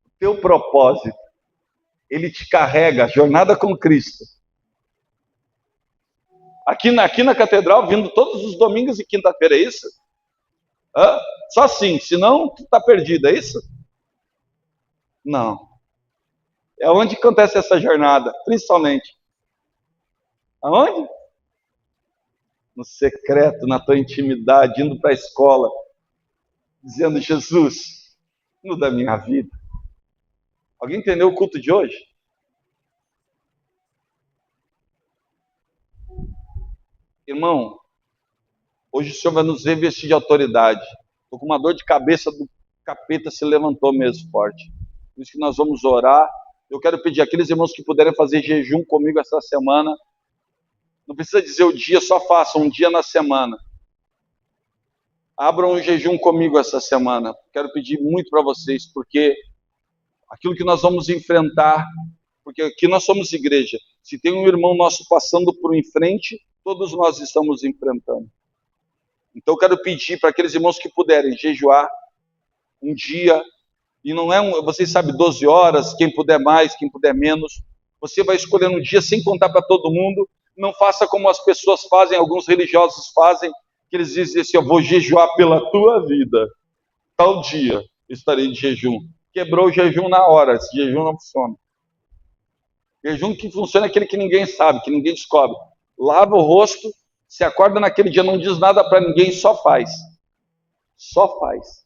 O teu propósito. Ele te carrega, a jornada com Cristo. Aqui na catedral, vindo todos os domingos e quinta-feira, é isso? Hã? Só assim, senão tu está perdido, é isso? Não. É onde acontece essa jornada, principalmente. Aonde? No secreto, na tua intimidade, indo para a escola, dizendo, Jesus, muda a minha vida. Alguém entendeu o culto de hoje? Irmão, hoje o Senhor vai nos revestir de autoridade. Estou com uma dor de cabeça do capeta se levantou mesmo forte. Por isso que nós vamos orar. Eu quero pedir àqueles irmãos que puderem fazer jejum comigo essa semana. Não precisa dizer o dia, só façam um dia na semana. Abram um jejum comigo essa semana. Quero pedir muito para vocês, porque aquilo que nós vamos enfrentar, porque aqui nós somos igreja. Se tem um irmão nosso passando por em frente, todos nós estamos enfrentando. Então eu quero pedir para aqueles irmãos que puderem jejuar um dia, e não é vocês sabem, 12 horas, quem puder mais, quem puder menos. Você vai escolher um dia sem contar para todo mundo. Não faça como as pessoas fazem, alguns religiosos fazem, que eles dizem assim, eu vou jejuar pela tua vida. Tal dia estarei de jejum. Quebrou o jejum na hora, esse jejum não funciona. Jejum que funciona é aquele que ninguém sabe, que ninguém descobre. Lava o rosto, se acorda naquele dia, não diz nada para ninguém, só faz. Só faz.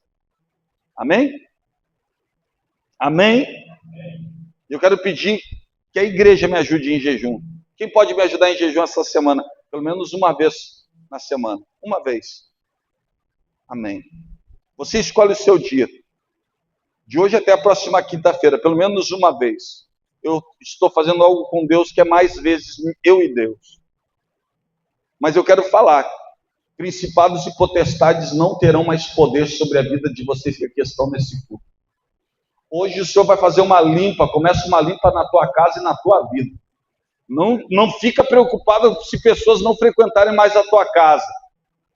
Amém? Amém? Eu quero pedir que a igreja me ajude em jejum. Quem pode me ajudar em jejum essa semana? Pelo menos uma vez na semana. Uma vez. Amém. Você escolhe o seu dia. De hoje até a próxima quinta-feira, pelo menos uma vez. Eu estou fazendo algo com Deus que é mais vezes eu e Deus. Mas eu quero falar, principados e potestades não terão mais poder sobre a vida de vocês que aqui estão nesse culto. Hoje o Senhor vai fazer uma limpa, começa uma limpa na tua casa e na tua vida. Não fica preocupado se pessoas não frequentarem mais a tua casa.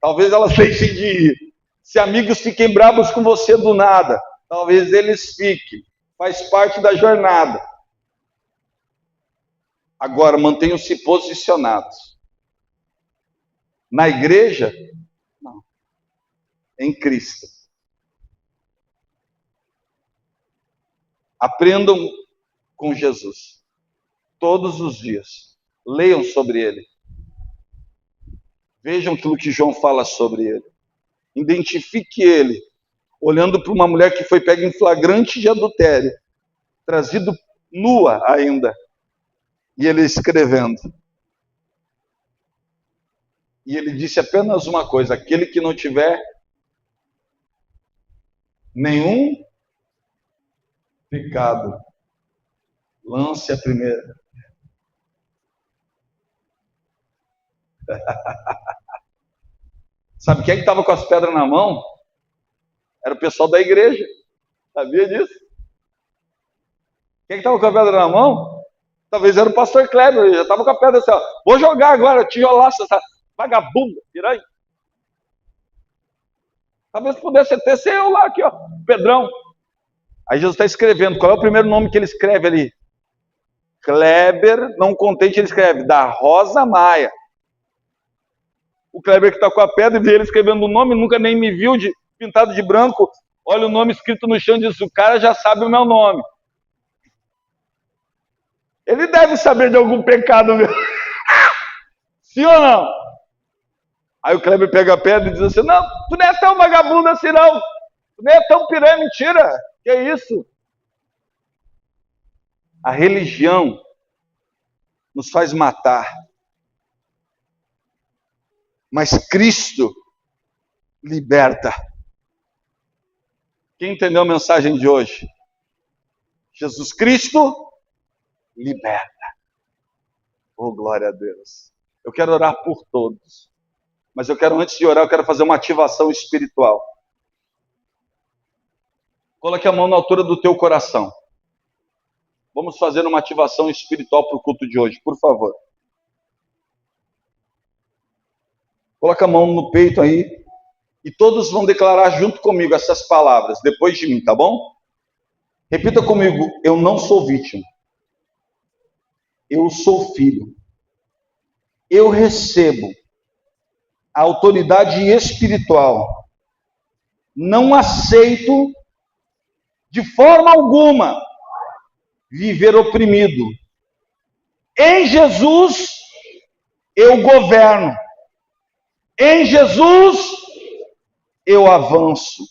Talvez elas deixem de ir. Se amigos fiquem bravos com você do nada, talvez eles fiquem. Faz parte da jornada. Agora, mantenham-se posicionados. Na igreja? Não. Em Cristo. Aprendam com Jesus. Todos os dias. Leiam sobre ele. Vejam aquilo que João fala sobre ele. Identifique ele. Olhando para uma mulher que foi pega em flagrante de adultério. Trazido nua ainda. E ele escrevendo. E ele disse apenas uma coisa: aquele que não tiver nenhum pecado, lance a primeira. Sabe quem é que estava com as pedras na mão? Era o pessoal da igreja. Sabia disso? Quem é que estava com a pedra na mão? Talvez era o pastor Kleber, ele já estava com a pedra assim, ó, vou jogar agora, tijolaço, essa vagabunda, piranha. Talvez pudesse até ser eu lá, aqui, ó, Pedrão. Aí Jesus está escrevendo, qual é o primeiro nome que ele escreve ali? Kleber, não contente, ele escreve, da Rosa Maia. O Kleber que está com a pedra e vê ele escrevendo o nome, nunca nem me viu de pintado de branco, olha o nome escrito no chão e diz, o cara já sabe o meu nome. Ele deve saber de algum pecado meu. Sim ou não? Aí o Kleber pega a pedra e diz assim, não, tu não é tão vagabundo assim não. Tu não é tão piranha, mentira. Que é isso? A religião nos faz matar. Mas Cristo liberta. Quem entendeu a mensagem de hoje? Jesus Cristo liberta. Oh, glória a Deus. Eu quero orar por todos. Mas eu quero, antes de orar, eu quero fazer uma ativação espiritual. Coloque a mão na altura do teu coração. Vamos fazer uma ativação espiritual para o culto de hoje, por favor. Coloque a mão no peito aí. E todos vão declarar junto comigo essas palavras, depois de mim, tá bom? Repita comigo: eu não sou vítima. Eu sou filho. Eu recebo a autoridade espiritual. Não aceito de forma alguma viver oprimido. Em Jesus eu governo. Em Jesus eu avanço.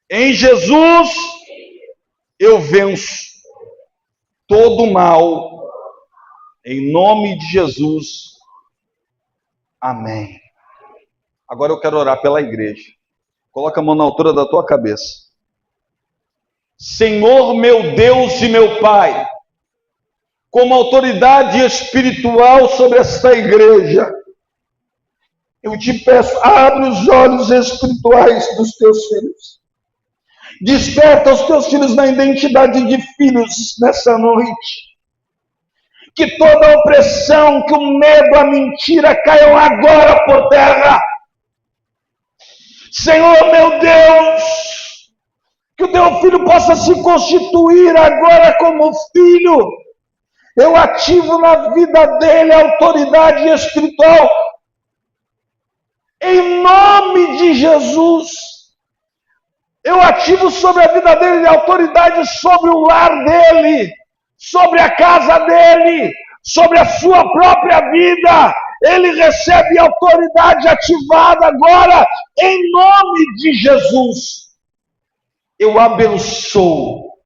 Em Jesus eu venço todo o mal. Em nome de Jesus. Amém. Agora eu quero orar pela igreja. Coloca a mão na altura da tua cabeça. Senhor meu Deus e meu Pai, como autoridade espiritual sobre esta igreja, eu te peço, abre os olhos espirituais dos teus filhos. Desperta os teus filhos na identidade de filhos nessa noite. Que toda a opressão, que o medo, a mentira caiam agora por terra. Senhor meu Deus, que o teu filho possa se constituir agora como filho. Eu ativo na vida dele a autoridade espiritual. Em nome de Jesus. Eu ativo sobre a vida dele a autoridade sobre o lar dele, sobre a casa dele, sobre a sua própria vida. Ele recebe autoridade ativada agora, em nome de Jesus. Eu abençoo,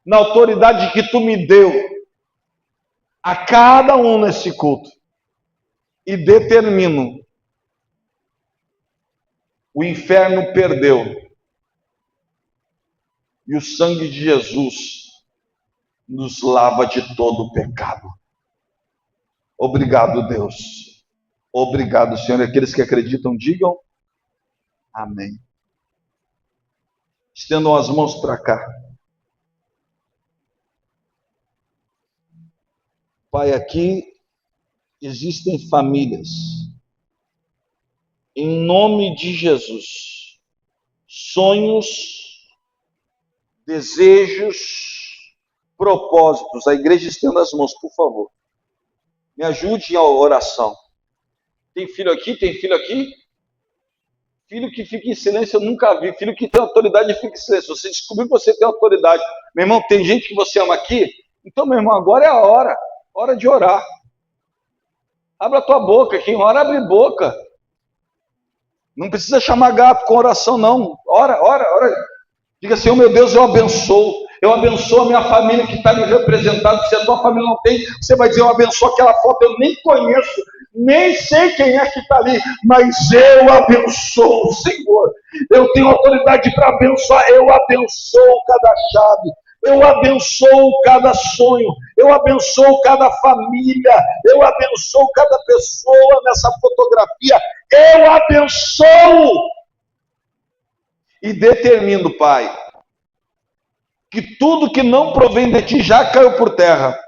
na autoridade que tu me deu, a cada um nesse culto, e determino: o inferno perdeu, e o sangue de Jesus nos lava de todo o pecado. Obrigado, Deus. Obrigado, Senhor. Aqueles que acreditam, digam amém. Estendam as mãos para cá. Pai, aqui existem famílias. Em nome de Jesus. Sonhos, desejos, propósitos. A igreja estenda as mãos, por favor. Me ajude a oração. Tem filho aqui? Tem filho aqui? Filho que fica em silêncio eu nunca vi. Filho que tem autoridade fica em silêncio. Você descobriu que você tem autoridade. Meu irmão, tem gente que você ama aqui? Então, meu irmão, agora é a hora. Hora de orar. Abra a tua boca. Quem ora, abre boca. Não precisa chamar gato com oração, não. Ora, ora, ora. Diga assim: oh, meu Deus, eu abençoo. Eu abençoo a minha família que está me representando. Se a tua família não tem, você vai dizer: eu abençoo aquela foto, eu nem conheço, nem sei quem é que está ali, mas eu abençoo, Senhor. Eu tenho autoridade para abençoar. Eu abençoo cada chave, eu abençoo cada sonho, eu abençoo cada família, eu abençoo cada pessoa nessa fotografia. Eu abençoo e determino, Pai, que tudo que não provém de ti já caiu por terra.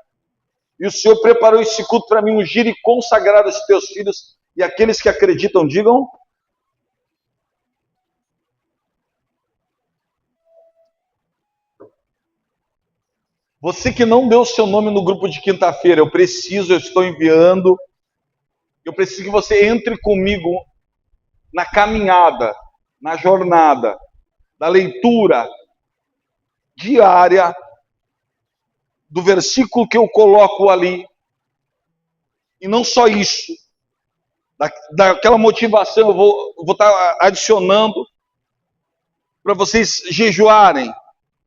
E o Senhor preparou esse culto para mim, ungir e consagrar os teus filhos. E aqueles que acreditam, digam. Você que não deu o seu nome no grupo de quinta-feira, eu estou enviando. Eu preciso que você entre comigo na caminhada, na jornada, da leitura diária do versículo que eu coloco ali. E não só isso, daquela motivação eu vou estar adicionando para vocês jejuarem,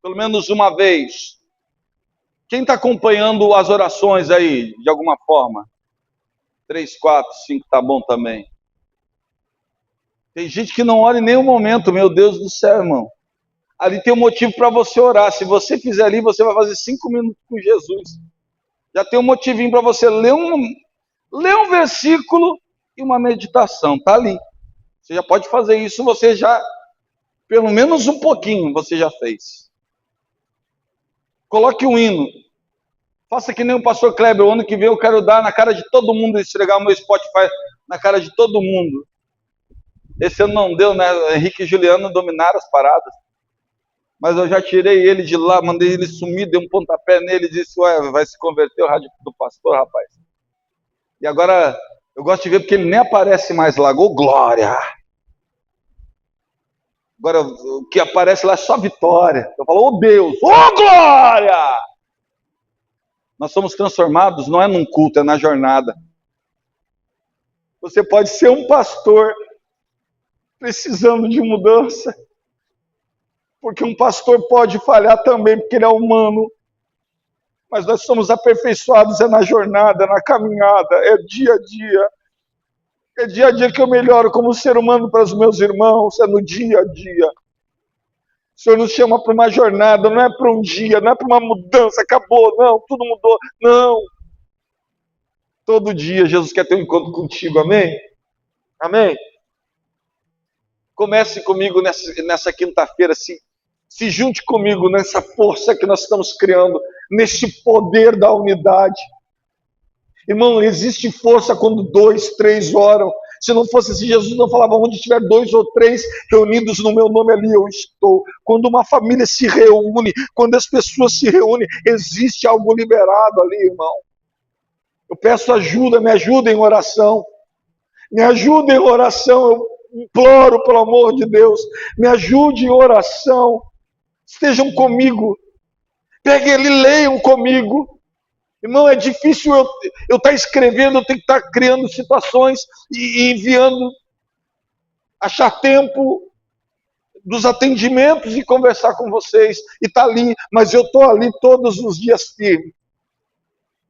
pelo menos uma vez. Quem está acompanhando as orações aí, de alguma forma? 3, 4, 5, tá bom também. Tem gente que não ora em nenhum momento, meu Deus do céu, irmão. Ali tem um motivo para você orar. Se você fizer ali, você vai fazer 5 minutos com Jesus. Já tem um motivinho para você ler um versículo e uma meditação. Está ali. Você já pode fazer isso, você já, pelo menos um pouquinho, você já fez. Coloque um hino. Faça que nem o pastor Kleber. O ano que vem eu quero dar na cara de todo mundo, esfregar o meu Spotify na cara de todo mundo. Esse ano não deu, né? Henrique e Juliano dominaram as paradas. Mas eu já tirei ele de lá, mandei ele sumir, dei um pontapé nele e disse, ué, vai se converter o rádio do pastor, rapaz. E agora, eu gosto de ver porque ele nem aparece mais lá. Ô, glória! Agora, o que aparece lá é só vitória. Eu falo, ô Deus, ô glória! Nós somos transformados, não é num culto, é na jornada. Você pode ser um pastor precisando de mudança. Porque um pastor pode falhar também, porque ele é humano. Mas nós somos aperfeiçoados, é na jornada, na caminhada, é dia a dia. É dia a dia que eu melhoro como ser humano para os meus irmãos, é no dia a dia. O Senhor nos chama para uma jornada, não é para um dia, não é para uma mudança, acabou, não, tudo mudou, não. Todo dia Jesus quer ter um encontro contigo, amém? Amém? Comece comigo nessa quinta-feira, se junte comigo nessa força que nós estamos criando, nesse poder da unidade. Irmão, existe força quando 2, 3 oram. Se não fosse assim, Jesus não falava, onde tiver 2 ou 3 reunidos no meu nome, ali eu estou. Quando uma família se reúne, quando as pessoas se reúnem, existe algo liberado ali, irmão. Eu peço ajuda, me ajuda em oração. Me ajuda em oração, eu imploro pelo amor de Deus. Me ajude em oração. Estejam comigo. Peguem ele, leiam comigo. Irmão, é difícil eu estar escrevendo, eu tenho que estar criando situações e enviando, achar tempo dos atendimentos e conversar com vocês. E está ali, mas eu estou ali todos os dias firme.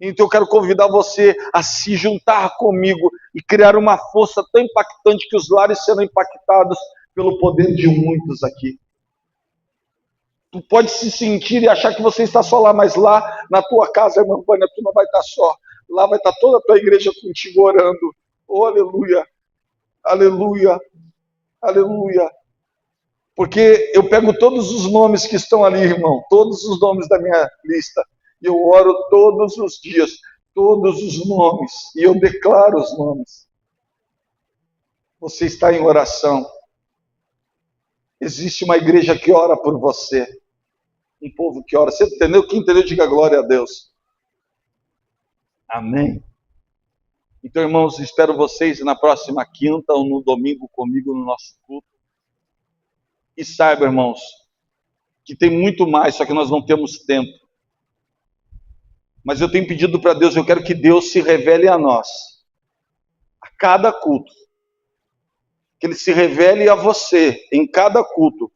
Então eu quero convidar você a se juntar comigo e criar uma força tão impactante que os lares serão impactados pelo poder de muitos aqui. Tu pode se sentir e achar que você está só lá, mas lá na tua casa, irmã Vânia, tu não vai estar só. Lá vai estar toda a tua igreja contigo orando. Oh, aleluia, aleluia, aleluia. Porque eu pego todos os nomes que estão ali, irmão, todos os nomes da minha lista, e eu oro todos os dias, todos os nomes, e eu declaro os nomes. Você está em oração. Existe uma igreja que ora por você. Um povo que ora. Você entendeu? Quem entendeu, diga glória a Deus. Amém. Então, irmãos, espero vocês na próxima quinta ou no domingo comigo no nosso culto. E saiba, irmãos, que tem muito mais, só que nós não temos tempo. Mas eu tenho pedido para Deus, eu quero que Deus se revele a nós, a cada culto. Que Ele se revele a você, em cada culto.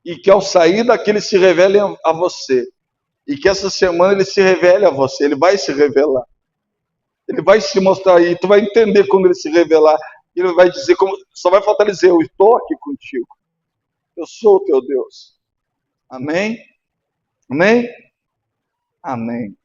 E que ao sair daqui Ele se revele a você. E que essa semana Ele se revele a você, Ele vai se revelar. Ele vai se mostrar aí, tu vai entender quando Ele se revelar. Ele vai dizer, só vai faltar dizer, eu estou aqui contigo. Eu sou o teu Deus. Amém? Amém? Amém.